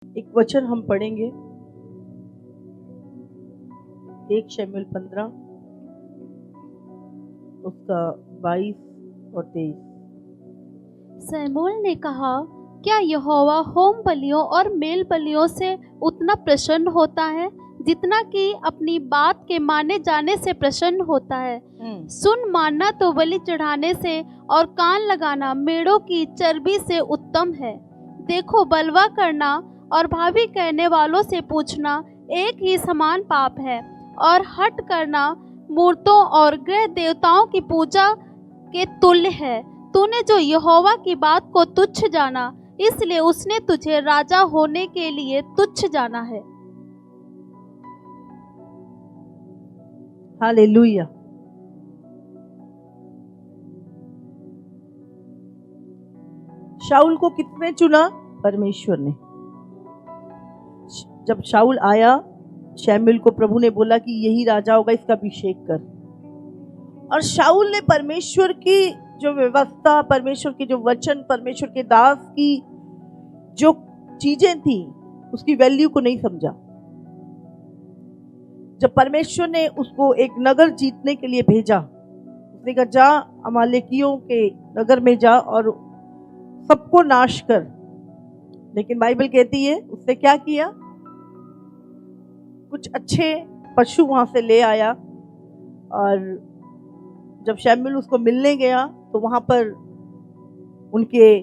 एक वचन हम पढ़ेंगे 1 शमूएल 15 उसका 22 और 23। शमूएल ने कहा, क्या यहोवा होम बलियों और मेल बलियों से उतना प्रसन्न होता है जितना कि अपनी बात के माने जाने से प्रसन्न होता है? सुन मानना तो बलि चढ़ाने से और कान लगाना मेढ़ों की चर्बी से उत्तम है। देखो, बलवा करना और भावी कहने वालों से पूछना एक ही समान पाप है, और हट करना मूर्तों और गृह देवताओं की पूजा के तुल्य है। तूने जो यहोवा की बात को तुच्छ जाना, इसलिए उसने तुझे राजा होने के लिए तुच्छ जाना है। हालेलुया। शाऊल को किसने चुना? परमेश्वर ने। जब शाऊल आया, शमूएल को प्रभु ने बोला कि यही राजा होगा, इसका अभिषेक कर। और शाऊल ने परमेश्वर की जो व्यवस्था, परमेश्वर के जो वचन, परमेश्वर के दास की जो चीजें थी, उसकी वैल्यू को नहीं समझा। जब परमेश्वर ने उसको एक नगर जीतने के लिए भेजा, उसने कहा जा अमालेकियों के नगर में जा और सबको नाश कर। लेकिन बाइबल कहती है उसने क्या किया? कुछ अच्छे पशु वहां से ले आया, और जब शमूएल उसको मिलने गया तो वहां पर उनके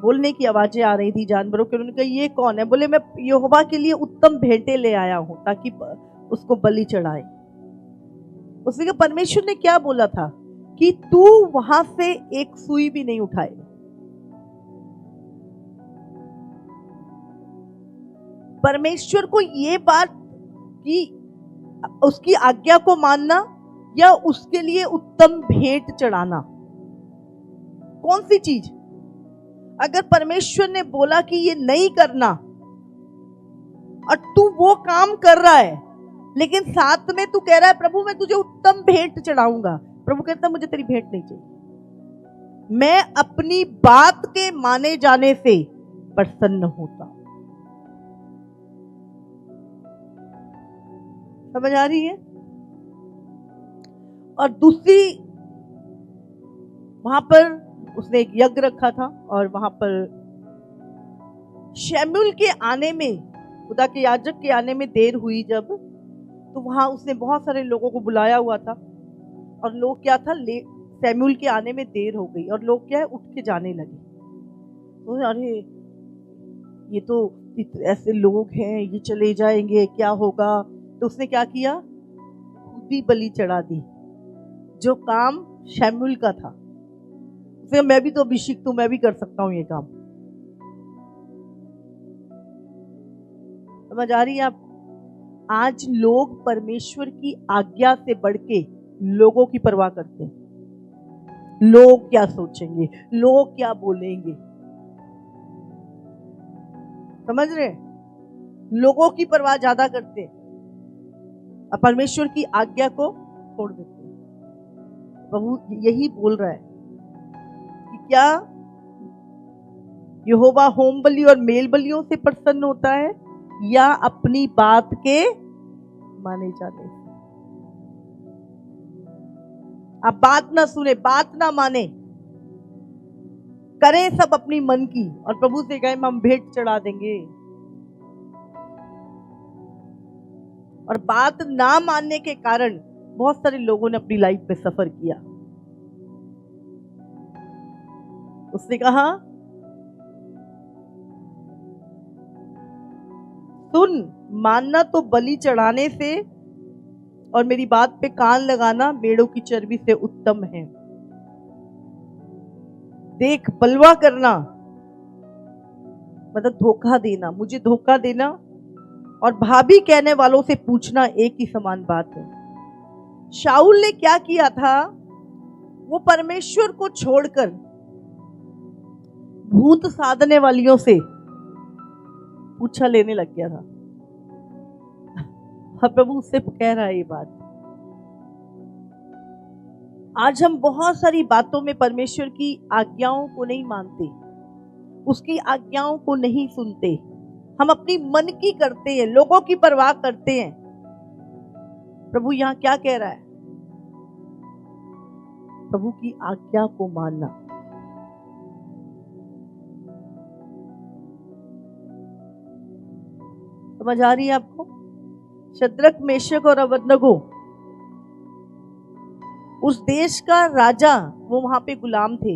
बोलने की आवाजें आ रही थी जानवरों के। उन्होंने कहा ये कौन है? बोले मैं यहोवा के लिए उत्तम भेंटें ले आया हूं ताकि उसको बलि चढ़ाए। उसने कहा परमेश्वर ने क्या बोला था कि तू वहां से एक सुई भी नहीं उठाएगा। परमेश्वर को ये बात कि उसकी आज्ञा को मानना या उसके लिए उत्तम भेंट चढ़ाना, कौन सी चीज? अगर परमेश्वर ने बोला कि ये नहीं करना और तू वो काम कर रहा है, लेकिन साथ में तू कह रहा है प्रभु मैं तुझे उत्तम भेंट चढ़ाऊंगा, प्रभु कहता मुझे तेरी भेंट नहीं चाहिए, मैं अपनी बात के माने जाने से प्रसन्न होता। समझ आ रही है? और दूसरी, वहां पर उसने एक यज्ञ रखा था, और वहां पर शमूएल के आने में, खुदा के याजक के आने में देर हुई जब, तो वहां उसने बहुत सारे लोगों को बुलाया हुआ था। और लोग क्या था, शमूएल के आने में देर हो गई और लोग क्या है उठ के जाने लगे। तो अरे ये तो ऐसे लोग हैं, ये चले जाएंगे, क्या होगा? तो उसने क्या किया? खुद ही बलि चढ़ा दी, जो काम शमूएल का था। उसने मैं भी तो अभिषिक्त हूं, मैं भी कर सकता हूं ये काम। समझ आ रही है आप? आज लोग परमेश्वर की आज्ञा से बढ़ के लोगों की परवाह करते हैं। लोग क्या सोचेंगे, लोग क्या बोलेंगे। समझ रहे? लोगों की परवाह ज्यादा करते हैं और परमेश्वर की आज्ञा को छोड़ देते हैं। प्रभु यही बोल रहा है कि क्या यहोवा होम बलि और मेल बलियों से प्रसन्न होता है या अपनी बात के माने जाने से? आप बात ना सुने, बात ना माने, करें सब अपनी मन की और प्रभु से कहें हम भेंट चढ़ा देंगे, और बात ना मानने के कारण बहुत सारे लोगों ने अपनी लाइफ में सफर किया। उसने कहा सुन मानना तो बलि चढ़ाने से और मेरी बात पे कान लगाना मेढ़ों की चर्बी से उत्तम है। देख, बलवा करना मतलब धोखा देना, मुझे धोखा देना, और भाभी कहने वालों से पूछना एक ही समान बात है। शाऊल ने क्या किया था? वो परमेश्वर को छोड़कर भूत साधने वालियों से पूछा लेने लग गया था। प्रभु उससे कह रहा है ये बात। आज हम बहुत सारी बातों में परमेश्वर की आज्ञाओं को नहीं मानते, उसकी आज्ञाओं को नहीं सुनते, हम अपनी मन की करते हैं, लोगों की परवाह करते हैं। प्रभु यहां क्या कह रहा है? प्रभु की आज्ञा को मानना। समझ आ रही है आपको? शद्रक, मेशक और अबेदनगो, उस देश का राजा, वो वहां पे गुलाम थे,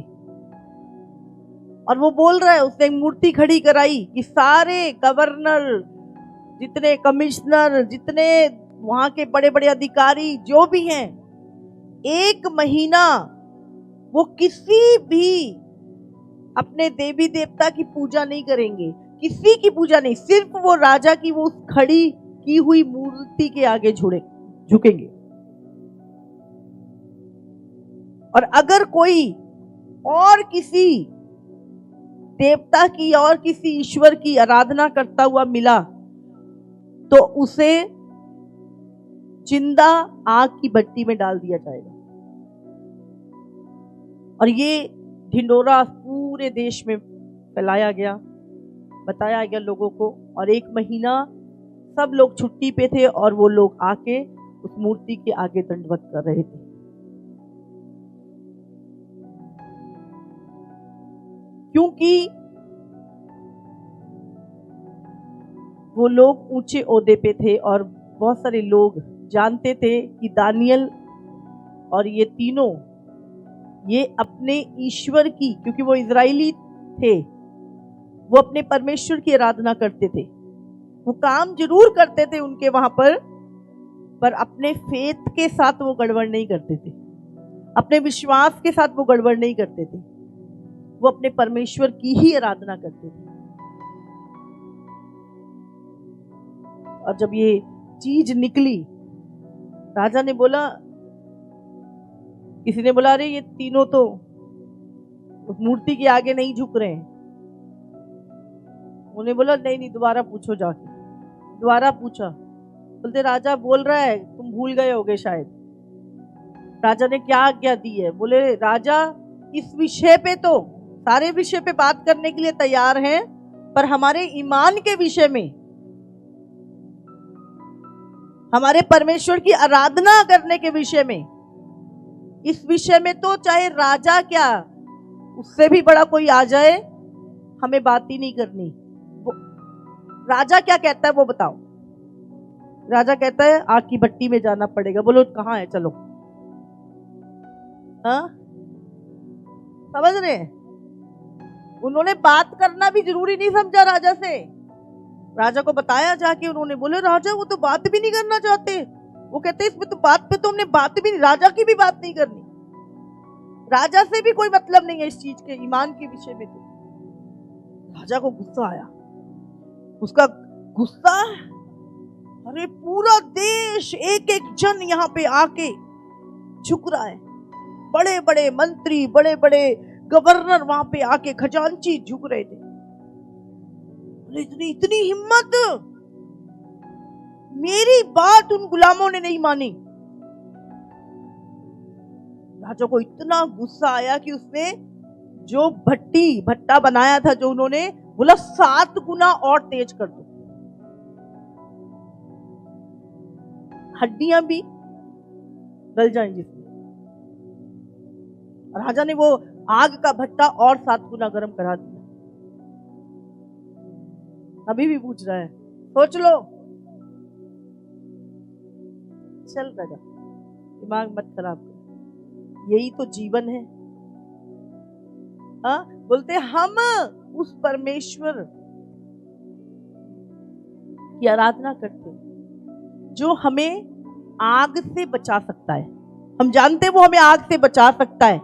और वो बोल रहा है, उसने एक मूर्ति खड़ी कराई कि सारे गवर्नर, जितने कमिश्नर, जितने वहां के बड़े बड़े अधिकारी जो भी हैं, 1 महीना वो किसी भी अपने देवी देवता की पूजा नहीं करेंगे, किसी की पूजा नहीं, सिर्फ वो राजा की वो उस खड़ी की हुई मूर्ति के आगे झुकेंगे। और अगर कोई और किसी देवता की और किसी ईश्वर की आराधना करता हुआ मिला तो उसे जिंदा आग की भट्टी में डाल दिया जाएगा। और ये ढिंडोरा पूरे देश में फैलाया गया, बताया गया लोगों को। और 1 महीना सब लोग छुट्टी पे थे और वो लोग आके उस मूर्ति के आगे दंडवत कर रहे थे। क्योंकि वो लोग ऊंचे ओहदे पे थे और बहुत सारे लोग जानते थे कि दानियल और ये तीनों, ये अपने ईश्वर की, क्योंकि वो इजरायली थे, वो अपने परमेश्वर की आराधना करते थे। वो काम जरूर करते थे उनके वहां पर अपने फेथ के साथ वो गड़बड़ नहीं करते थे, अपने विश्वास के साथ वो गड़बड़ नहीं करते थे, वो अपने परमेश्वर की ही आराधना करते थे। और जब ये चीज निकली, राजा ने बोला, किसी ने बोला, अरे ये तीनों तो उस मूर्ति के आगे नहीं झुक रहे हैं। उन्होंने बोला, नहीं, दोबारा पूछो जाके। दोबारा पूछा, बोलते राजा बोल रहा है, तुम भूल गए होगे शायद। राजा ने क्या आज्ञा दी है? बोले राजा, इस विषय पे तो सारे विषय पे बात करने के लिए तैयार हैं, पर हमारे ईमान के विषय में, हमारे परमेश्वर की आराधना करने के विषय में, इस विषय में तो चाहे राजा क्या, उससे भी बड़ा कोई आ जाए, हमें बात ही नहीं करनी। राजा क्या कहता है वो बताओ। राजा कहता है आग की भट्टी में जाना पड़ेगा। बोलो कहाँ है, चलो। हाँ, समझ रहे हैं? उन्होंने बात करना भी जरूरी नहीं समझा राजा से। राजा को बताया जाके, उन्होंने बोले राजा वो तो बात भी नहीं करना चाहते। वो कहते इसमें तो बात पे तो हमने बात भी नहीं, राजा की भी बात नहीं करनी। राजा से भी कोई मतलब नहीं है इस चीज के, ईमान के विषय में। तो राजा को गुस्सा आया। उसका गुस्सा, अरे पूरा देश, एक एक जन यहाँ पे आके झुक रहा है। बड़े बड़े मंत्री, बड़े बड़े गवर्नर वहां पे आके, खजांची झुक रहे थे। इतनी हिम्मत, मेरी बात उन गुलामों ने नहीं मानी। राजा को इतना गुस्सा आया कि उसने जो भट्टा बनाया था, जो उन्होंने बोला 7 गुना और तेज कर दो, हड्डियां भी गल जाएंगी इसमें। राजा ने वो आग का भट्टा और 7 गुना गर्म करा दिया। अभी भी पूछ रहा है, सोच लो। चल राजा, दिमाग मत खराब कर, यही तो जीवन है। हाँ, बोलते हम उस परमेश्वर की आराधना करते हैं जो हमें आग से बचा सकता है। हम जानते हैं वो हमें आग से बचा सकता है,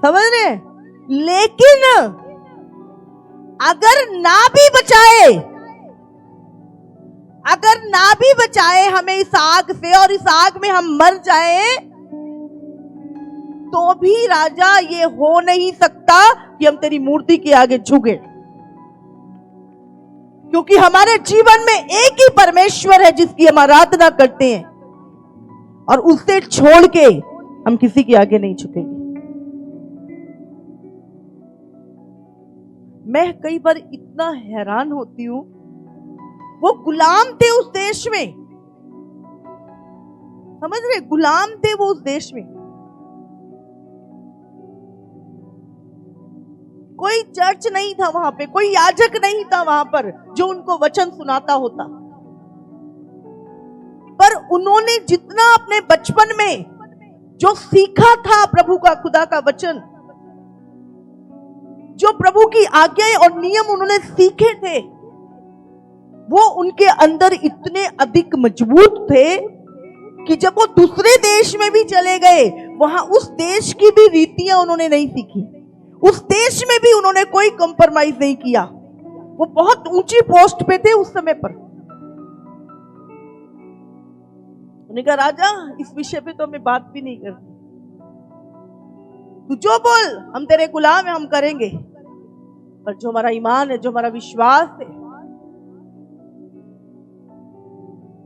समझ रहे? लेकिन अगर ना भी बचाए, अगर ना भी बचाए हमें इस आग से, और इस आग में हम मर जाए, तो भी राजा ये हो नहीं सकता कि हम तेरी मूर्ति के आगे झुके, क्योंकि हमारे जीवन में एक ही परमेश्वर है जिसकी हम आराधना करते हैं, और उससे छोड़ के हम किसी के आगे नहीं झुकेंगे। मैं कई बार इतना हैरान होती हूं, वो गुलाम थे उस देश में, समझ रहे, गुलाम थे वो उस देश में। कोई चर्च नहीं था वहां पे, कोई याजक नहीं था वहां पर जो उनको वचन सुनाता होता, पर उन्होंने जितना अपने बचपन में जो सीखा था प्रभु का, खुदा का वचन, जो प्रभु की आज्ञाएं और नियम उन्होंने सीखे थे, वो उनके अंदर इतने अधिक मजबूत थे कि जब वो दूसरे देश में भी चले गए, वहां उस देश की भी रीतियां उन्होंने नहीं सीखी, उस देश में भी उन्होंने कोई कंप्रोमाइज नहीं किया। वो बहुत ऊंची पोस्ट पे थे उस समय पर। उन्होंने कहा, राजा इस विषय पे तो हमें बात भी नहीं करनी, तू जो बोल, हम तेरे गुलाम हैं, हम करेंगे, पर जो हमारा ईमान है, जो हमारा विश्वास है,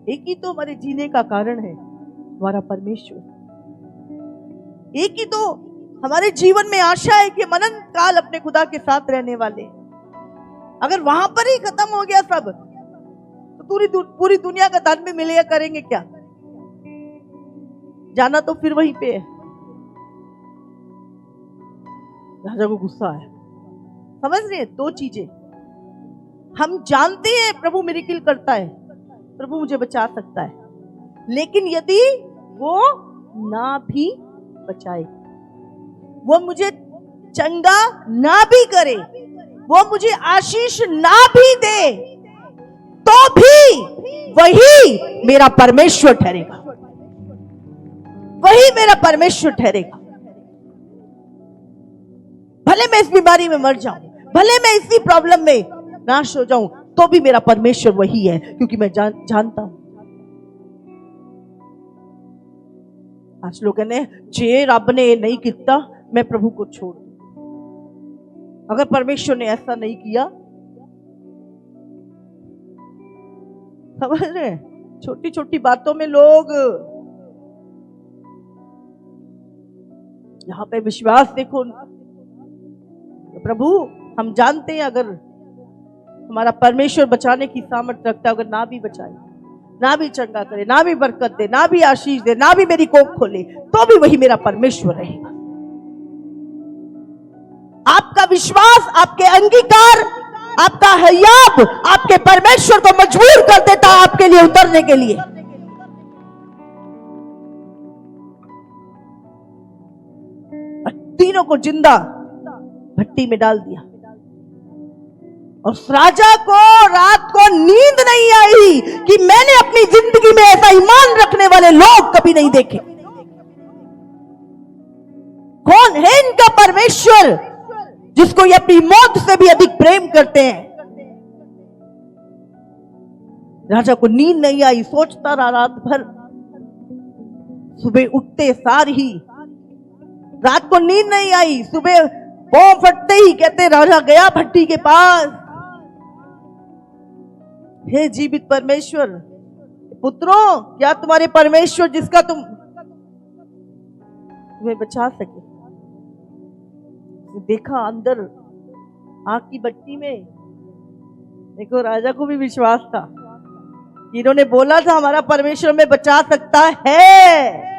एक ही तो हमारे जीने का कारण है, हमारा परमेश्वर। एक ही तो हमारे जीवन में आशा है कि अनंत काल अपने खुदा के साथ रहने वाले। अगर वहां पर ही खत्म हो गया सब, तो पूरी दुनिया का धन में मिलेगा, करेंगे क्या? जाना तो फिर वहीं पे है। राजा को गुस्सा आया। समझ रहे हैं? दो चीजें, हम जानते हैं प्रभु मिरेकल करता है, प्रभु मुझे बचा सकता है, लेकिन यदि वो ना भी बचाए, वो मुझे चंगा ना भी करे, वो मुझे आशीष ना भी दे, तो भी वही मेरा परमेश्वर ठहरेगा, वही मेरा परमेश्वर ठहरेगा। भले मैं इस बीमारी में मर जाऊं, भले मैं इसी प्रॉब्लम में नाश हो जाऊं, तो भी मेरा परमेश्वर वही है, क्योंकि मैं जानता हूं। आज लोग कहने, जे रब ने नहीं किया मैं प्रभु को छोड़ दूं। अगर परमेश्वर ने ऐसा नहीं किया, समझ रहे हैं? छोटी छोटी बातों में लोग, यहां पे विश्वास देखो, प्रभु हम जानते हैं अगर हमारा परमेश्वर बचाने की सामर्थ्य रखता है, अगर ना भी बचाए, ना भी चंगा करे, ना भी बरकत दे, ना भी आशीष दे, ना भी मेरी कोख खोले, तो भी वही मेरा परमेश्वर रहेगा। आपका विश्वास, आपके अंगीकार, आपका हयाब आपके परमेश्वर को मजबूर कर देता है आपके लिए उतरने के लिए। तीनों को जिंदा भट्टी में डाल दिया, और उस राजा को रात को नींद नहीं आई कि मैंने अपनी जिंदगी में ऐसा ईमान रखने वाले लोग कभी नहीं देखे। कौन है इनका परमेश्वर जिसको ये अपनी मौत से भी अधिक प्रेम करते हैं? राजा को नींद नहीं आई, सोचता रहा रात भर। सुबह उठते सार ही, रात को नींद नहीं आई, सुबह पांव फटते ही कहते राजा गया भट्टी के पास, हे जीवित परमेश्वर, पुत्रों क्या तुम्हारे परमेश्वर जिसका तुम्हें बचा सके? देखा अंदर आग की भट्टी में, देखो राजा को भी विश्वास था, इन्होंने बोला था हमारा परमेश्वर हमें बचा सकता है।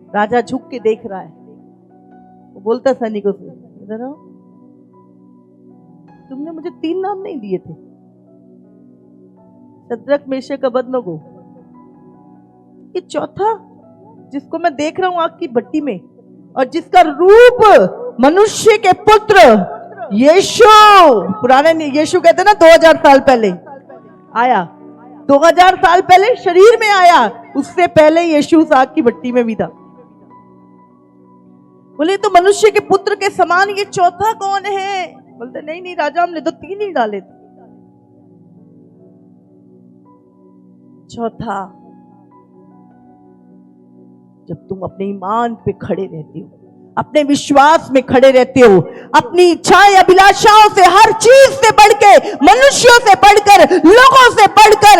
राजा झुक के देख रहा है, वो बोलता सैनिकों से, इधर आओ, तुमने मुझे 3 नाम नहीं दिए थे, शद्रक मेशक अबेदनगो, ये चौथा जिसको मैं देख रहा हूं आग की भट्टी में, और जिसका रूप मनुष्य के पुत्र यीशु, पुराने यीशु कहते ना 2000 साल पहले आया, 2000 साल पहले शरीर में आया, उससे पहले यीशु उस आग की भट्टी में भी था। बोले तो मनुष्य के पुत्र के समान ये चौथा कौन है? बोलते नहीं नहीं राजा, हमने तो 3 ही डाले थे। चौथा, जब तुम अपने ईमान पे खड़े रहते हो, अपने विश्वास में खड़े रहते हो, अपनी इच्छाएं अभिलाषाओं से, हर चीज से बढ़ के, मनुष्यों से बढ़कर, लोगों से बढ़कर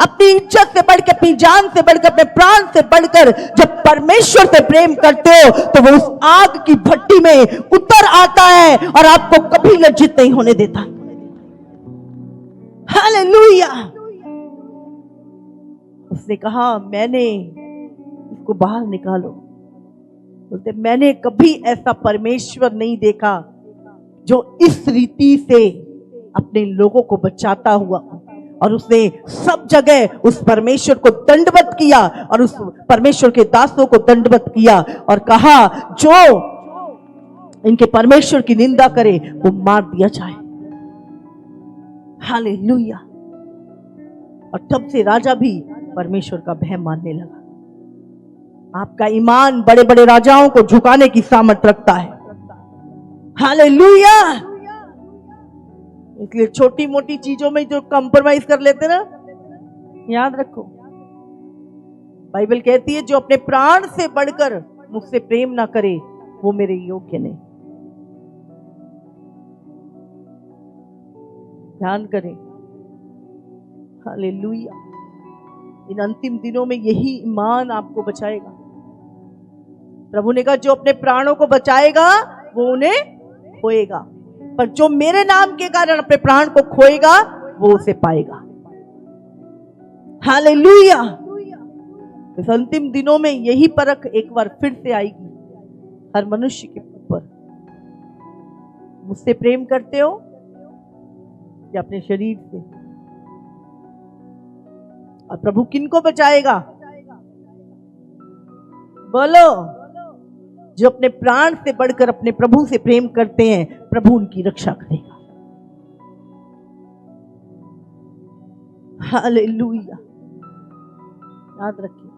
अपनी इज्जत से बढ़कर, अपनी जान से बढ़कर, अपने प्राण से बढ़कर जब परमेश्वर से प्रेम करते हो तो वो उस आग की भट्टी में उतर आता है और आपको कभी लज्जित नहीं होने देता। हालेलुया। उसने कहा मैंने इसको बाहर निकालो। बोलते मैंने कभी ऐसा परमेश्वर नहीं देखा जो इस रीति से अपने लोगों को बचाता हुआ। और उसने सब जगह उस परमेश्वर को दंडवत किया और उस परमेश्वर के दासों को दंडवत किया और कहा जो इनके परमेश्वर की निंदा करे वो मार दिया जाए। हालेलुया। और तब से राजा भी परमेश्वर का भय मानने लगा। आपका ईमान बड़े बड़े राजाओं को झुकाने की सामर्थ रखता है। हालेलुया। इसलिए छोटी मोटी चीजों में जो कंप्रोमाइज कर लेते ना, याद रखो बाइबल कहती है जो अपने प्राण से बढ़कर मुझसे प्रेम ना करे वो मेरे योग्य नहीं। ध्यान करें। हालेलुया। इन अंतिम दिनों में यही ईमान आपको बचाएगा। प्रभु ने कहा जो अपने प्राणों को बचाएगा वो उन्हें खोएगा, पर जो मेरे नाम के कारण अपने प्राण को खोएगा वो उसे पाएगा। हालेलुया। इस अंतिम दिनों में यही परख एक बार फिर से आएगी हर मनुष्य के ऊपर। मुझसे प्रेम करते हो या अपने शरीर से? और प्रभु किनको बचाएगा? बोलो। जो अपने प्राण से बढ़कर अपने प्रभु से प्रेम करते हैं प्रभु उनकी रक्षा करेगा। हालेलुया। याद रखिए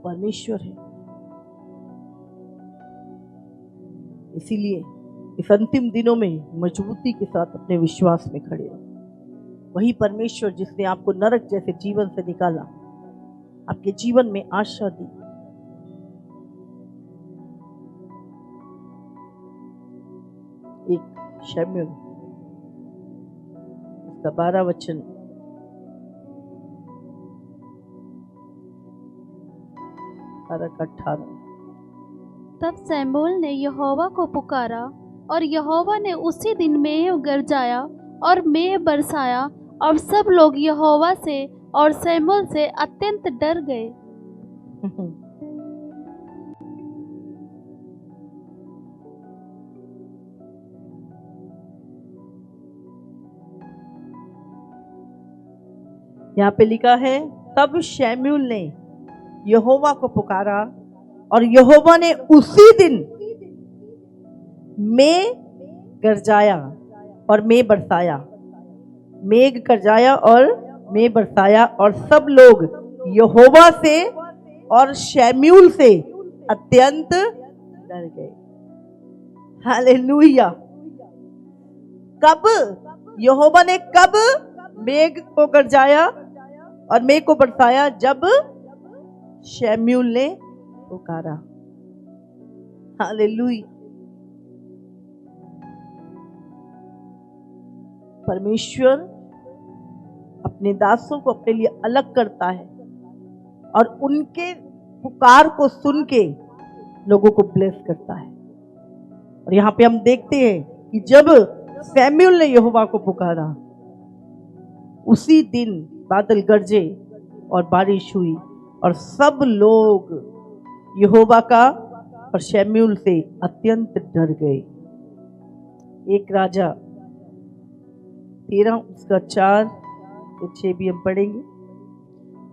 परमेश्वर है। इसीलिए इस अंतिम दिनों में मजबूती के साथ अपने विश्वास में खड़े रहो। वही परमेश्वर जिसने आपको नरक जैसे जीवन से निकाला, आपके जीवन में आशा दी। एक शमूएल उसका 12 वचन 18। तब शमूएल ने यहोवा को पुकारा और यहोवा ने उसी दिन मेंह गरजाया और मेंह बरसाया और सब लोग यहोवा से और शमूएल से अत्यंत डर गए। यहाँ पे लिखा है तब शमूएल ने यहोवा को पुकारा और यहोवा ने उसी दिन मेघ गरजाया और मेघ बरसाया। मेघ गरजाया और मेघ बरसाया और सब लोग यहोवा से और शमूएल से अत्यंत डर गए। हालेलुया। कब यहोवा ने कब मेघ को गरजाया और मेघ को बरसाया? जब शमूएल ने पुकारा। हालेलुया। परमेश्वर अपने दासों को अपने लिए अलग करता है और उनके पुकार को सुन के लोगों को ब्लेस करता है। और यहाँ पे हम देखते हैं कि जब शमूएल ने यहोवा को पुकारा उसी दिन बादल गरजे और बारिश हुई और सब लोग यहोवा का और शमूएल से अत्यंत डर गए। एक राजा 13 उसका 4 से 6 भी हम पढ़ेंगे।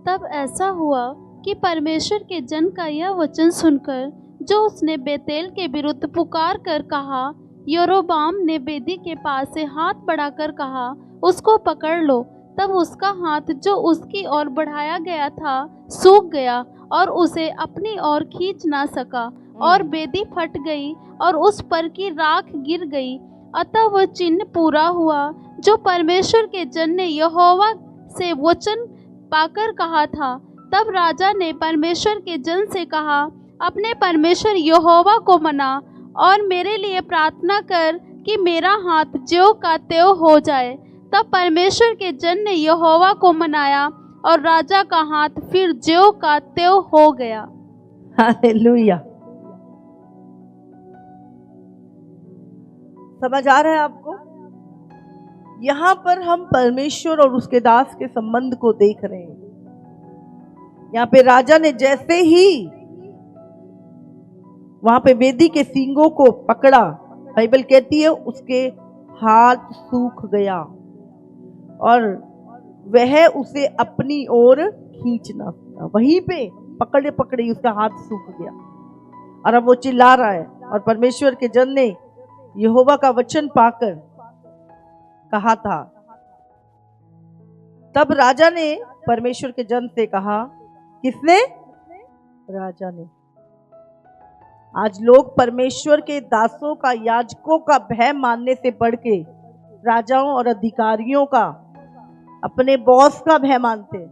तब ऐसा हुआ कि परमेश्वर के जन का यह वचन सुनकर जो उसने बेतेल के विरुद्ध पुकार कर कहा, यरोबाम ने वेदी के पास से हाथ बढ़ाकर कहा उसको पकड़ लो। तब उसका हाथ जो उसकी ओर बढ़ाया गया था सूख गया और उसे अपनी ओर खींच ना सका और वेदी फट गई और उस पर की राख गिर गई। अतः वह चिन्ह पूरा हुआ जो परमेश्वर के जन ने यहोवा से वचन पाकर कहा था। तब राजा ने परमेश्वर के जन से कहा, अपने परमेश्वर यहोवा को मना और मेरे लिए प्रार्थना कर कि मेरा हाथ ज्यों का त्यों हो जाए। तब परमेश्वर के जन ने यहोवा को मनाया और राजा का हाथ फिर ज्यों का त्यों हो गया। हालेलुया। समझ आ रहा है आपको? यहां पर हम परमेश्वर और उसके दास के संबंध को देख रहे हैं। यहाँ पे राजा ने जैसे ही वहां पे वेदी के सींगों को पकड़ा, बाइबल कहती है उसके हाथ सूख गया और वह उसे अपनी ओर खींचना था। वहीं पे पकड़े पकड़े उसका हाथ सूख गया और अब वो चिल्ला रहा है। और परमेश्वर के जन ने यहोवा का वचन पाकर कहा था, तब राजा ने परमेश्वर के जन से कहा, किसने? राजा ने। आज लोग परमेश्वर के दासों का, याजकों का भय मानने से बढ़ के राजाओं और अधिकारियों का, अपने बॉस का भय मानते हैं।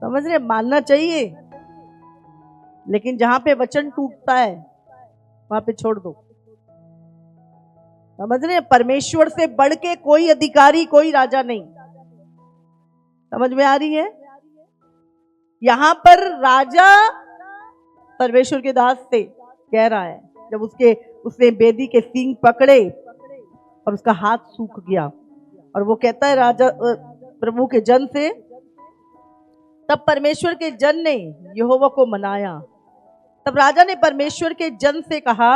समझ रहे? मानना चाहिए, लेकिन जहां पे वचन टूटता है वहां पे छोड़ दो। समझ रहे? परमेश्वर से बढ़ के कोई अधिकारी, कोई राजा नहीं। समझ में आ रही है? यहां पर राजा परमेश्वर के दास से कह रहा है, जब उसने बेदी के सींग पकड़े और उसका हाथ सूख गया, और वो कहता है राजा प्रभु के जन से, तब परमेश्वर के जन ने यहोवा को मनाया। तब राजा ने परमेश्वर के जन से कहा,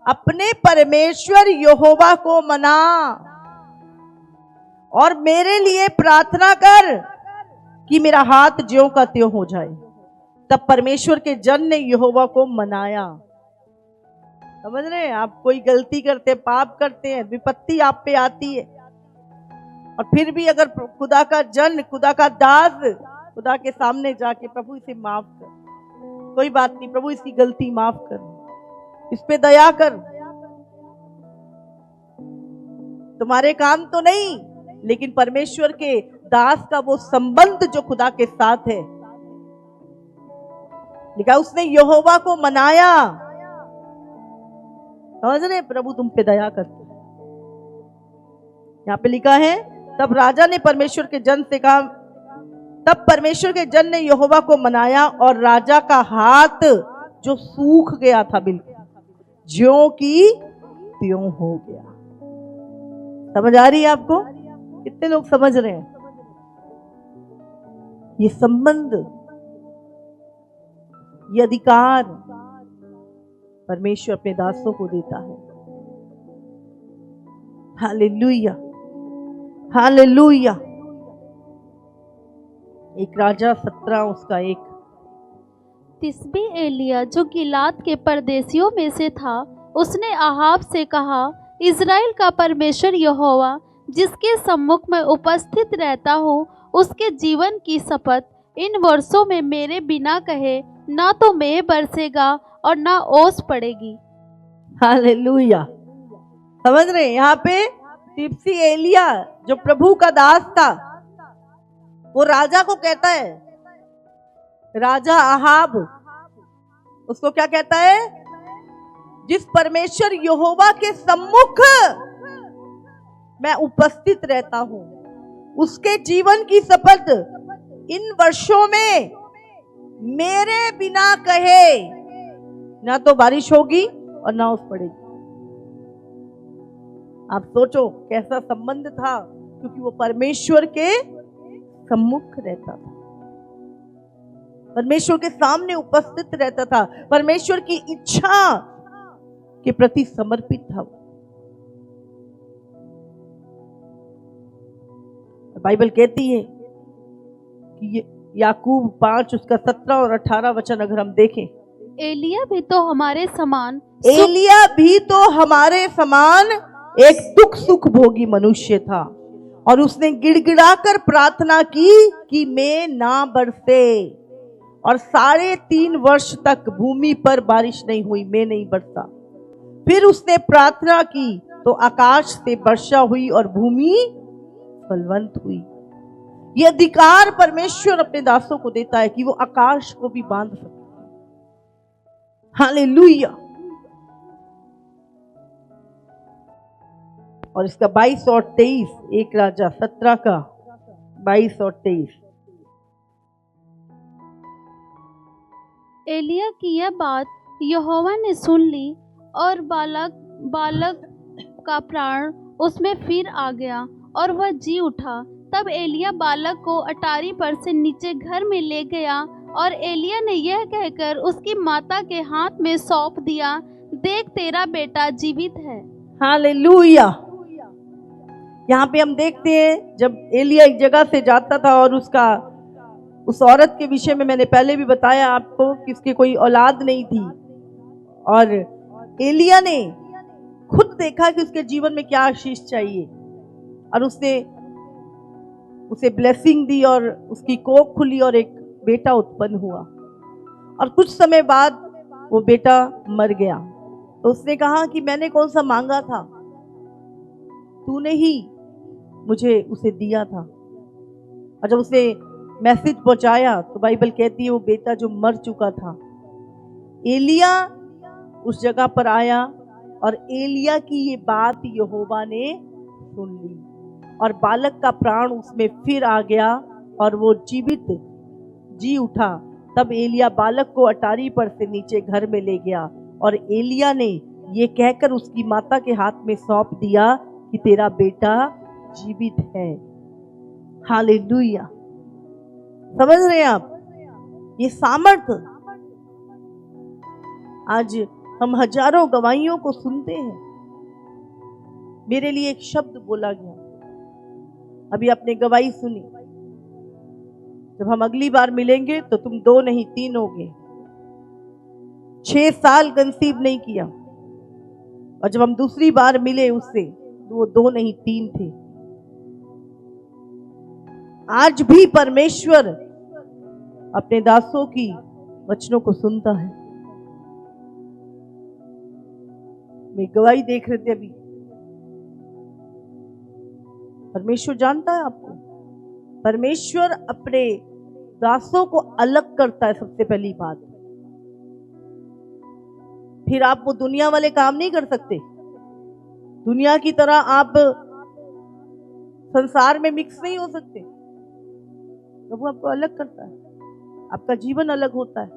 अपने परमेश्वर यहोवा को मना और मेरे लिए प्रार्थना कर कि मेरा हाथ ज्यों का त्यों हो जाए। तब परमेश्वर के जन ने यहोवा को मनाया। समझ रहे हैं? आप कोई गलती करते, पाप करते हैं, विपत्ति आप पे आती है, और फिर भी अगर खुदा का जन, खुदा का दास खुदा के सामने जाके, प्रभु इसे माफ कर, कोई बात नहीं प्रभु इसकी गलती माफ कर, इस पे दया कर, तुम्हारे काम तो नहीं, लेकिन परमेश्वर के दास का वो संबंध जो खुदा के साथ है, लिखा उसने यहोवा को मनाया। समझ रहे? प्रभु तुम पे दया करते। यहां पे लिखा है, तब राजा ने परमेश्वर के जन से कहा, तब परमेश्वर के जन ने यहोवा को मनाया और राजा का हाथ जो सूख गया था बिल्कुल ज्यों की त्यों हो गया। समझ आ रही है आपको? कितने लोग समझ रहे हैं? ये संबंध, ये अधिकार परमेश्वर अपने दासों को देता है। Hallelujah, hallelujah. एक राजा 17 उसका 1। तिस्बी एलिया जो गिलाद के परदेशियों में से था, उसने आहाब से कहा, इज़राइल का परमेश्वर यहोवा जिसके सम्मुख में उपस्थित रहता हूँ, उसके जीवन की शपथ, इन वर्षों में मेरे बिना कहे ना तो मेघ बरसेगा और ना ओस पड़ेगी। हालेलुया। समझ रहे हैं? यहाँ पे तिस्बी एलिया जो प्रभु का दास था, वो राजा को कहता है, राजा आहाब उसको क्या कहता है? जिस परमेश्वर यहोवा के सम्मुख मैं उपस्थित रहता हूं, उसके जीवन की शपथ, इन वर्षों में मेरे बिना कहे ना तो बारिश होगी और ना ओस पड़ेगी। आप सोचो कैसा संबंध था, क्योंकि वो परमेश्वर के सम्मुख रहता था, परमेश्वर के सामने उपस्थित रहता था, परमेश्वर की इच्छा के प्रति समर्पित था। बाइबल कहती है कि याकूब 5 उसका 17 और 18 वचन अगर हम देखें, एलिया भी तो हमारे समान एक दुख सुख भोगी मनुष्य था, और उसने गिड़गिड़ाकर प्रार्थना की कि मैं ना बरसे, और 3.5 वर्ष तक भूमि पर बारिश नहीं हुई, मैं नहीं बरसा। फिर उसने प्रार्थना की तो आकाश से वर्षा हुई और भूमि फलवंत हुई। यह अधिकार परमेश्वर अपने दासों को देता है कि वो आकाश को भी बांध सकते हैं। हालेलुया। और इसका 22 और 23, 1 राजा 17 का 22 और 23। एलिया की यह बात यहोवा ने सुन ली और बालक का प्राण उसमें फिर आ गया और वह जी उठा। तब एलिया बालक को अटारी पर से नीचे घर में ले गया और एलिया ने यह कहकर उसकी माता के हाथ में सौंप दिया, देख तेरा बेटा जीवित है। हालेलुया। यहाँ पे हम देखते हैं जब एलिया एक जगह से जाता था और उस औरत के विषय में मैंने पहले भी बताया आपको कि उसकी कोई औलाद नहीं थी, और एलिया ने खुद देखा कि उसके जीवन में क्या आशीष चाहिए और उसने उसे ब्लेसिंग दी और उसकी कोख खुली और एक बेटा उत्पन्न हुआ। और कुछ समय बाद वो बेटा मर गया। तो उसने कहा कि मैंने कौन सा मांगा था, तूने ही मुझे उसे दिया था। और जब उसने मैसेज पहुंचाया तो बाइबल कहती है वो बेटा जो मर चुका था, एलिया उस जगह पर आया और एलिया की ये बात यहोवा ने सुन ली और बालक का प्राण उसमें फिर आ गया और वो जीवित जी उठा। तब एलिया बालक को अटारी पर से नीचे घर में ले गया और एलिया ने ये कहकर उसकी माता के हाथ में सौंप दिया कि तेरा बेटा जीवित है। हालेलुया। समझ रहे हैं आप ये सामर्थ्य? आज हम हजारों गवाहियों को सुनते हैं। मेरे लिए एक शब्द बोला गया, अभी आपने गवाही सुनी, जब हम अगली बार मिलेंगे तो तुम 2 नहीं 3 होगे। 6 साल कंसीव नहीं किया और जब हम दूसरी बार मिले उससे तो वो 2 नहीं 3 थे। आज भी परमेश्वर अपने दासों की वचनों को सुनता है। मैं गवाही देख रहे थे अभी, परमेश्वर जानता है आपको। परमेश्वर अपने दासों को अलग करता है सबसे पहली बात। फिर आप वो दुनिया वाले काम नहीं कर सकते। दुनिया की तरह आप संसार में मिक्स नहीं हो सकते। प्रभु आपको अलग करता है, आपका जीवन अलग होता है,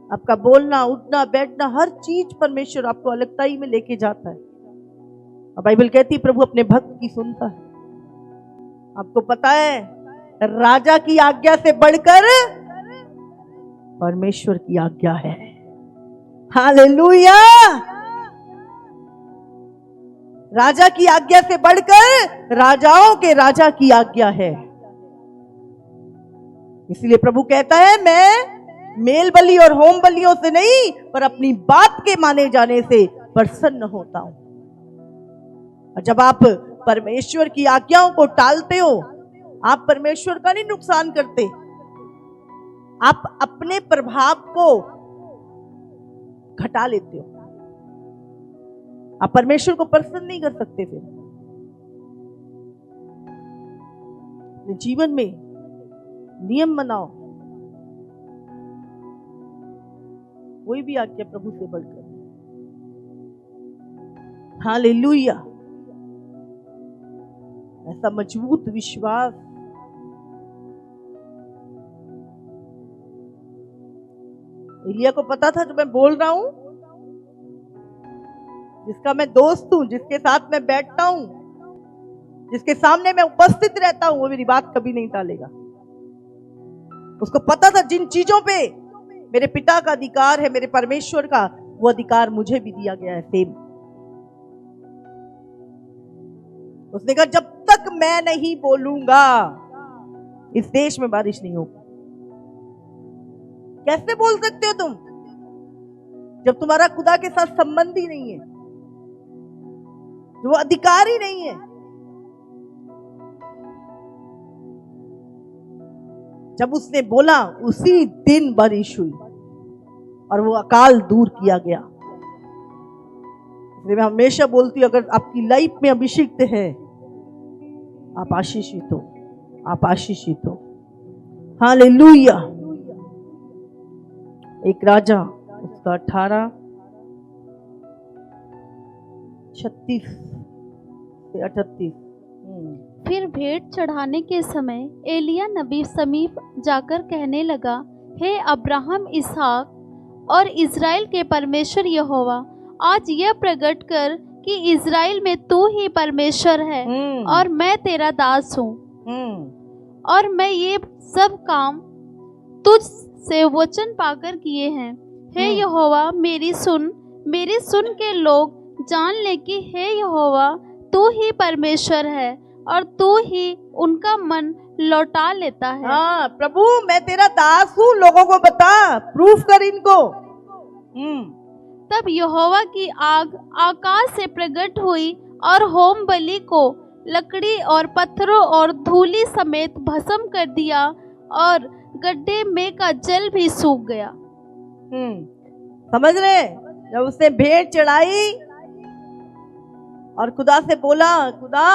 आपका बोलना उठना बैठना हर चीज परमेश्वर आपको अलगताई में लेके जाता है। और बाइबल कहती है प्रभु अपने भक्त की सुनता है। आपको पता है राजा की आज्ञा से बढ़कर परमेश्वर की आज्ञा है। हालेलुया। राजा की आज्ञा से बढ़कर राजाओं के राजा की आज्ञा है। इसलिए प्रभु कहता है मैं मेल बलि और होम बलियों से नहीं पर अपनी बात के माने जाने से प्रसन्न होता हूं। और जब आप परमेश्वर की आज्ञाओं को टालते हो, आप परमेश्वर का नहीं नुकसान करते, आप अपने प्रभाव को घटा लेते हो। आप परमेश्वर को प्रसन्न नहीं कर सकते। फिर जीवन में नियम बनाओ, कोई भी आज्ञा प्रभु से बढ़कर। हालेलुया। ऐसा मजबूत विश्वास एलिया को पता था जो मैं बोल रहा हूं, जिसका मैं दोस्त हूं, जिसके साथ मैं बैठता हूं, जिसके सामने मैं उपस्थित रहता हूं, वो मेरी बात कभी नहीं टालेगा। उसको पता था जिन चीजों पे मेरे पिता का अधिकार है, मेरे परमेश्वर का, वो अधिकार मुझे भी दिया गया है सेम। उसने कहा जब तक मैं नहीं बोलूंगा इस देश में बारिश नहीं होगी। कैसे बोल सकते हो तुम जब तुम्हारा खुदा के साथ संबंध ही नहीं है, जो अधिकार ही नहीं है। जब उसने बोला उसी दिन बारिश हुई और वो अकाल दूर किया गया। इसलिए मैं हमेशा बोलती हूं अगर आपकी लाइफ में अभिषिक्त है, आप आशीषित हो, आप आशीषित हो। हालेलुया। एक राजा उसका 18 36 से 38। फिर भेंट चढ़ाने के समय एलिया नबी समीप जाकर कहने लगा, हे अब्राहम, इसहाक और इज़राइल के परमेश्वर यहोवा, आज यह प्रकट कर कि इज़राइल में तू ही परमेश्वर है और मैं तेरा दास हूँ, और मैं ये सब काम तुझ से वचन पाकर किए हैं। हे यहोवा, मेरी सुन के लोग जान ले कि हे यहोवा, तू ही परमेश्वर है और तू ही उनका मन लौटा लेता है। हाँ प्रभु, मैं तेरा दास हूँ, लोगों को बता, प्रूफ कर इनको। तब यहोवा की आग आकाश से प्रकट हुई और होम बलि को लकड़ी और पत्थरों और धूलि समेत भस्म कर दिया, और गड्ढे में का जल भी सूख गया। समझ रहे? जब उसने भेंट चढ़ाई और खुदा से बोला, खुदा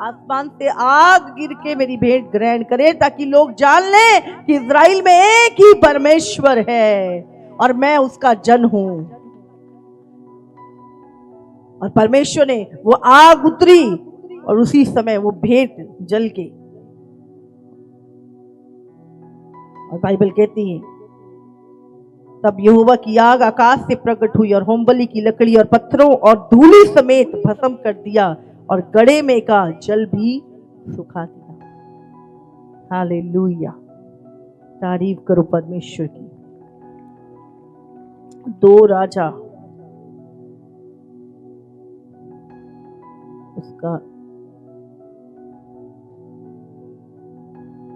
आसमान से आग गिर के मेरी भेंट ग्रहण करे, ताकि लोग जान ले कि इज़राइल में एक ही परमेश्वर है और मैं उसका जन हूं। और परमेश्वर ने, वो आग उतरी और उसी समय वो भेंट जल के, और बाइबल कहती है तब यहोवा की आग आकाश से प्रकट हुई और होमबलि की लकड़ी और पत्थरों और धूलि समेत भस्म कर दिया, और गड्ढे में का जल भी सुखा दिया। हालेलुया, तारीफ करो परमेश्वर की। 2 राजा उसका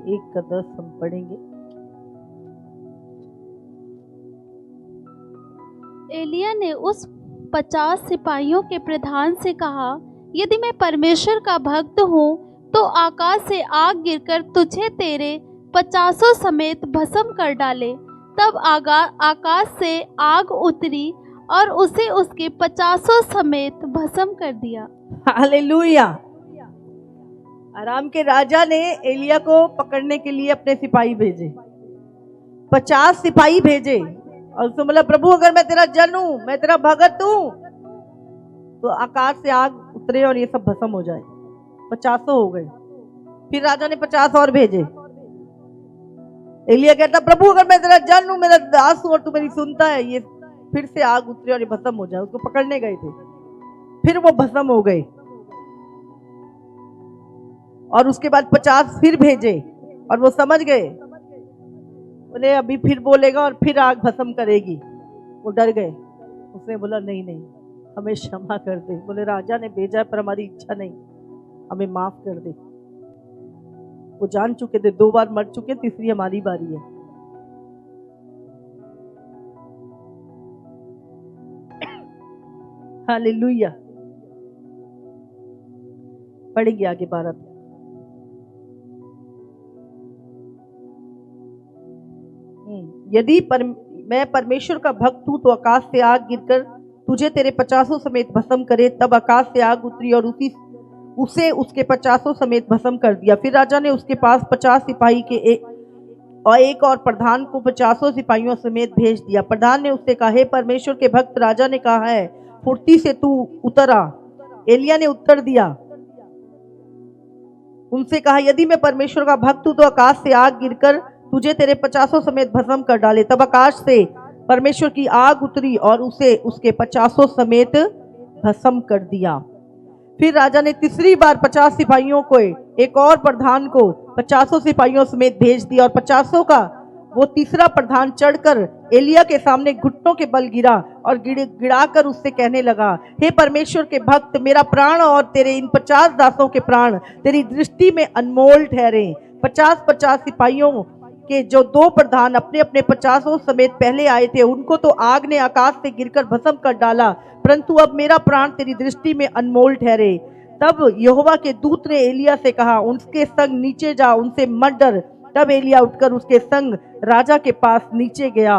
1:10 हम पढ़ेंगे। एलिया ने उस 50 सिपाहियों के प्रधान से कहा, यदि मैं परमेश्वर का भक्त हूँ तो आकाश से आग गिरकर तुझे तेरे 50 समेत भस्म कर डाले। तब आकाश से आग उतरी और उसे उसके 50 समेत भस्म कर दिया। हालेलुया। आराम के राजा ने एलिया को पकड़ने के लिए अपने सिपाही भेजे, 50 सिपाही भेजे, और उसने बोला, प्रभु अगर मैं तेरा जन हूं, मैं तेरा भगत हूं, तो आकाश से आग उतरे और ये सब भस्म हो जाए। 50 हो गए। फिर राजा ने 50 और भेजे। एलिया कहता, प्रभु अगर मैं तेरा जन हूं, मेरा दास हूं और तू मेरी सुनता है, ये फिर से आग उतरे और ये भस्म हो जाए। उसको पकड़ने गए थे, फिर वो भस्म हो गए। और उसके बाद 50 फिर भेजे, और वो समझ गए, बोले अभी फिर बोलेगा और फिर आग भस्म करेगी। वो डर गए। उसने बोला, नहीं नहीं, हमें क्षमा कर दे। बोले, राजा ने भेजा है पर हमारी इच्छा नहीं, हमें माफ कर दे। वो जान चुके थे 2 बार मर चुके, तीसरी हमारी बारी है। हालेलुया। पढ़ेंगे आगे 12। यदि मैं परमेश्वर का भक्त हूं तो आकाश से आग गिरकर तुझे तेरे 50 समेत भस्म करे। तब आकाश से आग उतरी और उसे उसके 50 समेत भस्म कर दिया। फिर राजा ने उसके पास 50 सिपाही के एक और प्रधान को 50 सिपाहियों समेत भेज दिया। प्रधान ने उससे कहा, हे परमेश्वर के भक्त, राजा ने कहा है, फुर्ती से तू उतर आ। एलिया ने उत्तर दिया, उनसे कहा, यदि मैं परमेश्वर का भक्त हूं तो आकाश से आग गिरकर तुझे तेरे 50 समेत भस्म कर डाले। तब आकाश से परमेश्वर की आग उतरी और उसे उसके 50 समेत भस्म कर दिया। फिर राजा ने तीसरी बार 50 सिपाहियों को, एक और प्रधान को 50 सिपाहियों समेत भेज दिया, और 50 का वो तीसरा प्रधान चढ़कर एलिया के सामने घुटनों के बल गिरा और गिड़ाकर उससे कहने लगा, हे परमेश्वर के भक्त, मेरा प्राण और तेरे इन 50 दासों के प्राण तेरी दृष्टि में अनमोल ठहरे। 50 सिपाहियों के जो 2 प्रधान अपने अपने 50 समेत पहले आए थे, उनको तो आग ने आकाश से गिरकर भस्म कर डाला, परंतु अब मेरा प्राण तेरी दृष्टि में अनमोल ठहरे। तब यहोवा के दूत ने एलिया से कहा, उनके संग नीचे जा, उनसे मत डर। तब एलिया उठकर उसके संग राजा के पास नीचे गया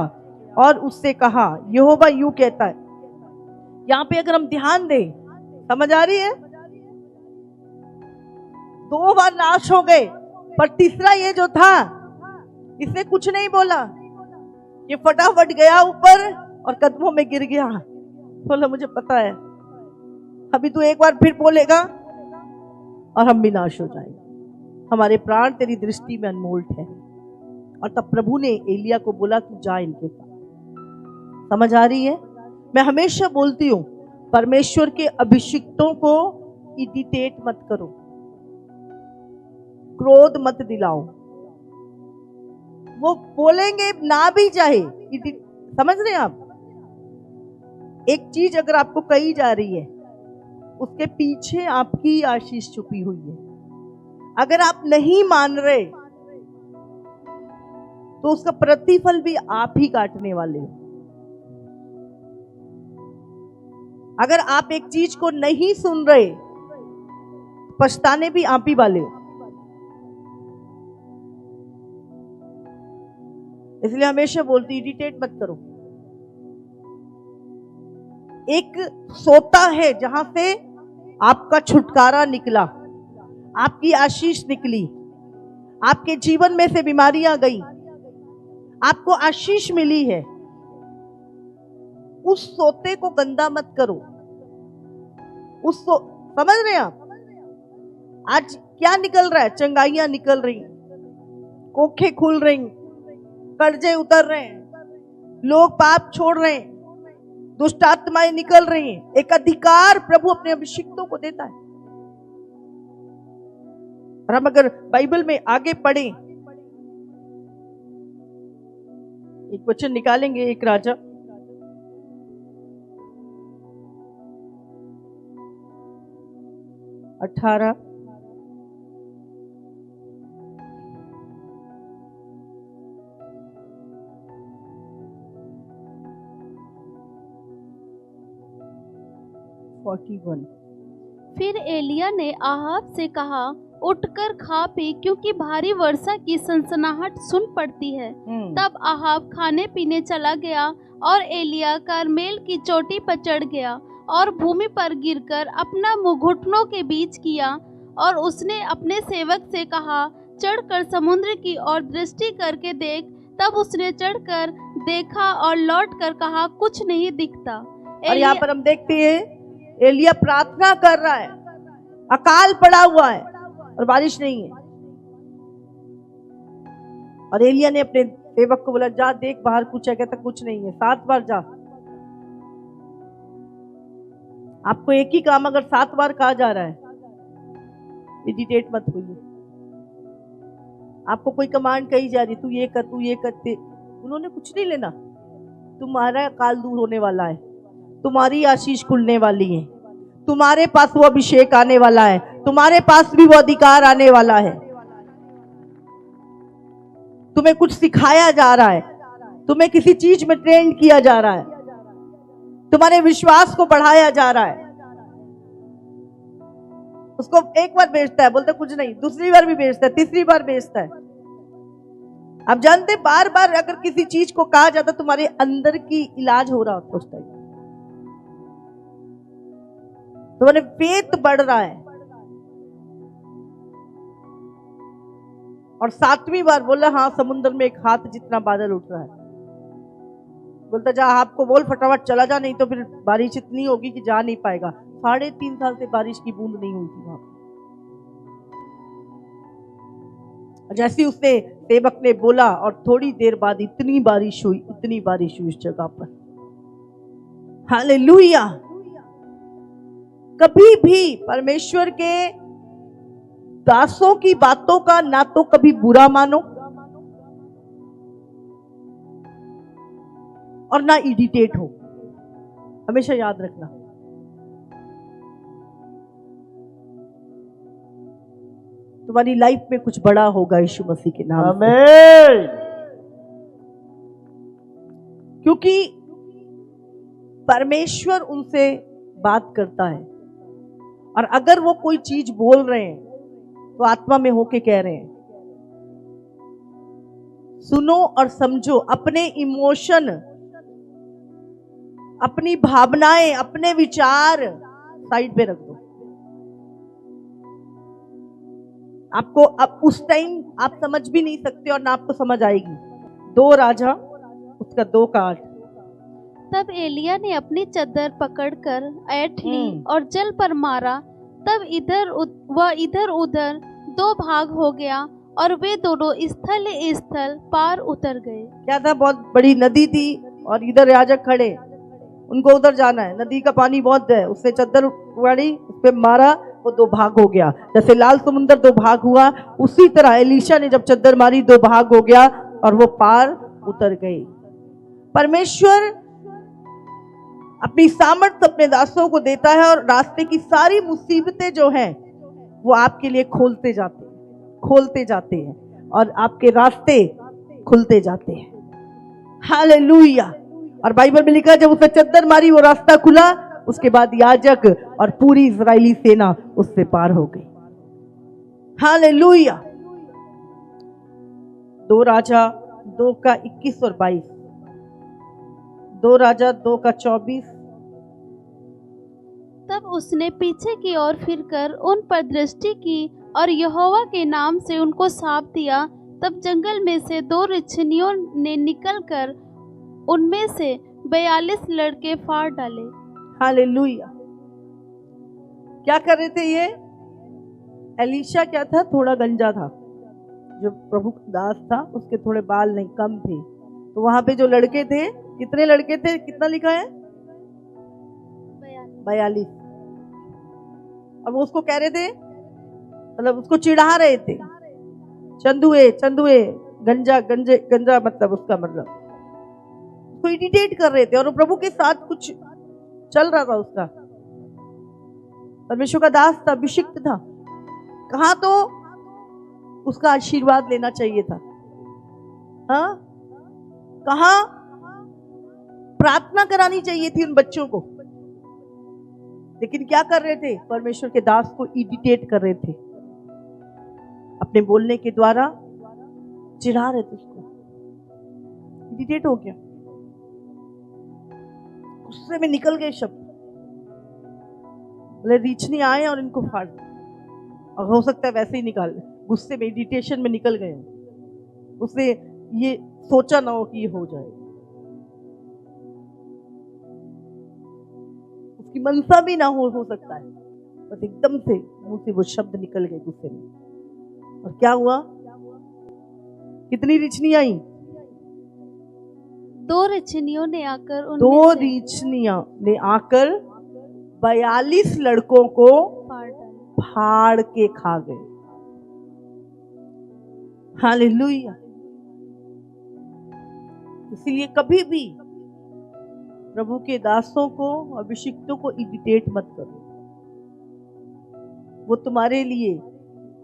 और उससे कहा, यहोवा यूं कहता है। यहाँ पे अगर हम ध्यान दें, समझ आ रही है? 2 बार नाश हो गए, पर तीसरा ये जो था, इसने कुछ नहीं बोला। ये फटाफट गया ऊपर और कदमों में गिर गया। बोला, मुझे पता है अभी तू एक बार फिर बोलेगा और हम भी नाश हो जाएंगे। हमारे प्राण तेरी दृष्टि में अनमोल है। और तब प्रभु ने एलिया को बोला तू जा इनके साथ। समझ आ रही है? मैं हमेशा बोलती हूं, परमेश्वर के अभिषिक्तों को इरिटेट मत करो, क्रोध मत दिलाओ। वो बोलेंगे ना भी चाहे, समझ रहे हैं आप? एक चीज अगर आपको कही जा रही है, उसके पीछे आपकी आशीष छुपी हुई है। अगर आप नहीं मान रहे तो उसका प्रतिफल भी आप ही काटने वाले हो। अगर आप एक चीज को नहीं सुन रहे, पछताने भी आप ही वाले हो। इसलिए हमेशा बोलती, इरिटेट मत करो। एक सोता है जहां से आपका छुटकारा निकला, आपकी आशीष निकली, आपके जीवन में से बीमारियां गई, आपको आशीष मिली है। उस सोते को गंदा मत करो। समझ रहे हैं आप? आज क्या निकल रहा है? चंगाइयां निकल रही, कोखे खुल रही, कर्जे उतर रहे हैं, लोग पाप छोड़ रहे हैं, दुष्ट आत्माएं निकल रही हैं। एक अधिकार प्रभु अपने अभिषिक्तों को देता है। और हम अगर बाइबल में आगे पढ़ें, एक वचन निकालेंगे, एक राजा 18 41। फिर एलिया ने आहाब से कहा, उठकर खा पी, क्योंकि भारी वर्षा की सनसनाहट सुन पड़ती है। तब आहाब खाने पीने चला गया और एलिया करमेल की चोटी पर चढ़ गया और भूमि पर गिरकर अपना मुंह घुटनों के बीच किया। और उसने अपने सेवक से कहा, चढ़कर समुद्र की ओर दृष्टि करके देख। तब उसने चढ़कर देखा और लौटकर कहा, कुछ नहीं दिखता। और यहाँ पर हम देखते हैं एलिया प्रार्थना कर रहा है, अकाल पड़ा हुआ है और बारिश नहीं है। और एलिया ने अपने सेवक को बोला, जा देख बाहर कुछ है। कहता कुछ नहीं है। 7 बार जा। आपको एक ही काम अगर 7 बार कहा जा रहा है, इरिटेट मत होइए। आपको कोई कमांड कही जा रही, तू ये कर, तू ये करते, उन्होंने कुछ नहीं लेना। तुम्हारा अकाल दूर होने वाला है, तुम्हारी आशीष खुलने वाली है, तुम्हारे पास वो अभिषेक आने वाला है, तुम्हारे पास भी वो अधिकार आने वाला है। तुम्हें कुछ सिखाया जा रहा है, तुम्हें किसी चीज में ट्रेन किया जा रहा है, तुम्हारे विश्वास को बढ़ाया जा रहा है। उसको एक बार बेचता है, बोलता कुछ नहीं, दूसरी बार भी बेचता है, तीसरी बार बेचता है। आप जानते, बार बार अगर किसी चीज को कहा जाता तुम्हारे अंदर की इलाज हो रहा होता, उस टाइम तुम्हारे फेथ बढ़ रहा है। और 7वीं बार बोला, हाँ समुद्र में एक हाथ जितना बादल उठ रहा है। बोलता जा, आपको बोल फटाफट चला जा, नहीं तो फिर बारिश इतनी होगी कि जा नहीं पाएगा। 3.5 साल से बारिश की बूंद नहीं हुई थी वहां पर। जैसे उसने सेवक ने बोला और थोड़ी देर बाद इतनी बारिश हुई, इतनी बारिश हुई उस जगह पर। हालेलुया। कभी भी परमेश्वर के दासों की बातों का ना तो कभी बुरा मानो और ना इरिटेट हो। हमेशा याद रखना, तुम्हारी लाइफ में कुछ बड़ा होगा यीशु मसीह के नाम से। आमीन। क्योंकि परमेश्वर उनसे बात करता है, और अगर वो कोई चीज बोल रहे हैं तो आत्मा में होके कह रहे हैं। सुनो और समझो। अपने इमोशन, अपनी भावनाएं, अपने विचार साइड पे रख दो। आपको अब उस टाइम आप समझ भी नहीं सकते और ना आपको समझ आएगी। 2 राजा उसका 2 का 8। तब एलिया ने अपनी चद्दर पकड़कर ऐंठ ली और जल पर मारा। तब इधर उधर दो भाग हो गया और वे दोनों स्थल पार उतर गए। क्या था? बहुत बड़ी नदी थी और इधर याजक खड़े, उनको उधर जाना है, नदी का पानी बहुत है। उसने चद्दर उड़ाई, उस पे मारा, वो दो भाग हो गया। जैसे लाल समुंदर दो भाग हुआ, उसी तरह एलीशा ने जब चद्दर मारी दो भाग हो गया और वो पार उतर गए। परमेश्वर अपनी सामर्थ्य अपने दासों को देता है और रास्ते की सारी मुसीबतें जो हैं वो आपके लिए खोलते जाते हैं और आपके रास्ते खुलते जाते हैं। हालेलुया। और बाइबल में लिखा जब उसने चद्दर मारी वो रास्ता खुला, उसके बाद याजक और पूरी इजरायली सेना उससे पार हो गई। हालेलुया। 2 राजा 2 का 21 और 22, 2 राजा 2 का 24। तब उसने पीछे की ओर फिरकर उन पर दृष्टि की और यहोवा के नाम से उनको साप दिया। तब जंगल में से 2 रिछनियों ने निकलकर उनमें से 42 लड़के फाड़ डाले। हालेलुया। क्या कर रहे थे ये? एलीशा क्या था? थोड़ा गंजा था। जो प्रभु का दास था उसके थोड़े बाल नहीं, कम थे। तो वहां पे जो लड़के थे, कितने लड़के थे? कितना लिखा है? 42। और वो उसको कह रहे थे, मतलब उसको चिढ़ा रहे थे, चंदुए गंजा मतलब उसका मतलब उसको इरिटेट कर रहे थे। और वो प्रभु के साथ कुछ चल रहा था उसका। परमेश्वर का दास था, अभिषिक्त था। कहा तो उसका आशीर्वाद लेना चाहिए था, हाँ? कहा प्रार्थना करानी चाहिए थी उन बच्चों को। लेकिन क्या कर रहे थे? परमेश्वर के दास को इरिटेट कर रहे थे, अपने बोलने के द्वारा चिढ़ा रहे थे उसको। इरिटेट हो गया, गुस्से में निकल गए शब्द, बोले रीछनी आए और इनको फाड़। और हो सकता है वैसे ही निकाल, गुस्से में इरिटेशन में निकल गए। उसने ये सोचा ना हो कि ये हो जाए, उसकी मनसा भी ना हो सकता है, बस एकदम से मुंह से वो शब्द निकल गए गुस्से में। और क्या हुआ? कितनी रिछनी आई? 2 रिछनियों ने आकर 2 रिछनियां ने आकर 42 लड़कों को फाड़ के खा गए। हालेलुया। इसलिए कभी भी प्रभु के दासों को, अभिषिक्तों को इरिटेट मत करो। वो तुम्हारे लिए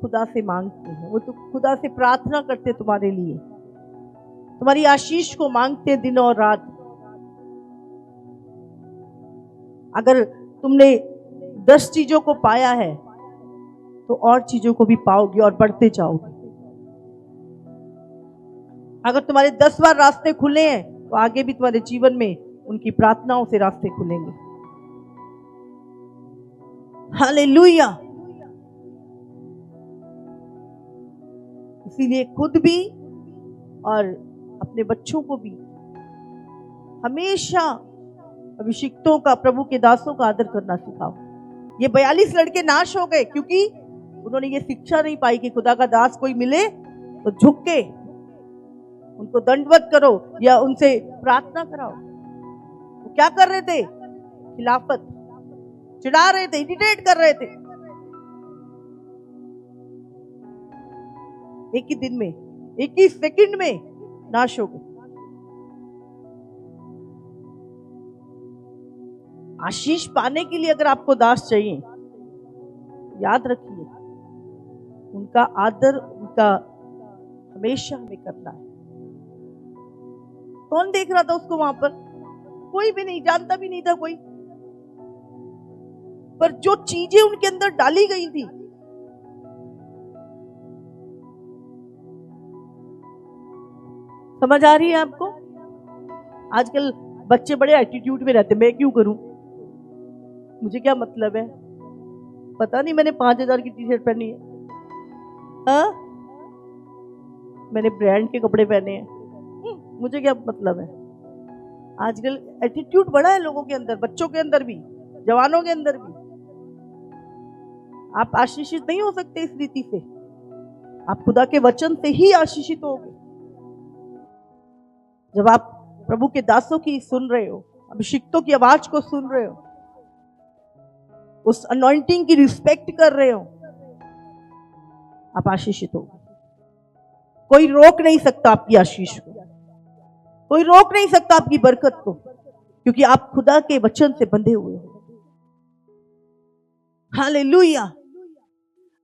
खुदा से मांगते हैं, वो तो खुदा से प्रार्थना करते तुम्हारे लिए, तुम्हारी आशीष को मांगते दिन और रात। अगर तुमने 10 चीजों को पाया है तो और चीजों को भी पाओगे और बढ़ते जाओगे। अगर तुम्हारे 10 बार रास्ते खुले हैं तो आगे भी तुम्हारे जीवन में उनकी प्रार्थनाओं से रास्ते खुलेंगे। हालेलुया। इसीलिए खुद भी और अपने बच्चों को भी हमेशा अभिषिक्तों का, प्रभु के दासों का आदर करना सिखाओ। ये 42 लड़के नाश हो गए क्योंकि उन्होंने ये शिक्षा नहीं पाई कि खुदा का दास कोई मिले तो झुक के उनको दंडवत करो या उनसे प्रार्थना कराओ। वो क्या कर रहे थे? खिलाफत, चिढ़ा रहे थे, इरिटेट कर रहे थे। एक ही दिन में, एक ही सेकंड में नाश हो गए। आशीष पाने के लिए अगर आपको दास चाहिए, याद रखिए उनका आदर, उनका हमेशा हमें करना है। कौन देख रहा था उसको वहां पर? कोई भी नहीं, जानता भी नहीं था कोई। पर जो चीजें उनके अंदर डाली गई थी, समझ आ रही है आपको? आजकल बच्चे बड़े एटीट्यूड में रहते, मैं क्यों करूं, मुझे क्या मतलब है, पता नहीं मैंने 5000 की टी शर्ट पहनी है, हाँ मैंने ब्रांड के कपड़े पहने हैं, मुझे क्या मतलब है। आजकल एटीट्यूड बड़ा है लोगों के अंदर, बच्चों के अंदर भी, जवानों के अंदर भी। आप आशीषित नहीं हो सकते इस रीति से। आप खुदा के वचन से ही आशीषित होगे। जब आप प्रभु के दासों की सुन रहे हो, अभिषिक्तों की आवाज को सुन रहे हो, उस अनॉइंटिंग की रिस्पेक्ट कर रहे हो, आप आशीषित होगे। कोई रोक नहीं सकता आपकी आशीष को, कोई रोक नहीं सकता आपकी बरकत को, क्योंकि आप खुदा के वचन से बंधे हुए हो। हालेलुया।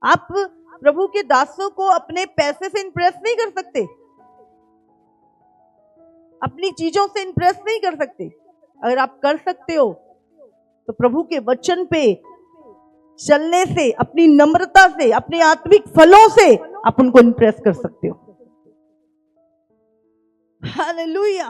आप प्रभु के दासों को अपने पैसे से इंप्रेस नहीं कर सकते, अपनी चीजों से इंप्रेस नहीं कर सकते। अगर आप कर सकते हो तो प्रभु के वचन पे चलने से, अपनी नम्रता से, अपने आत्मिक फलों से आप उनको इंप्रेस कर सकते हो। हालेलुया।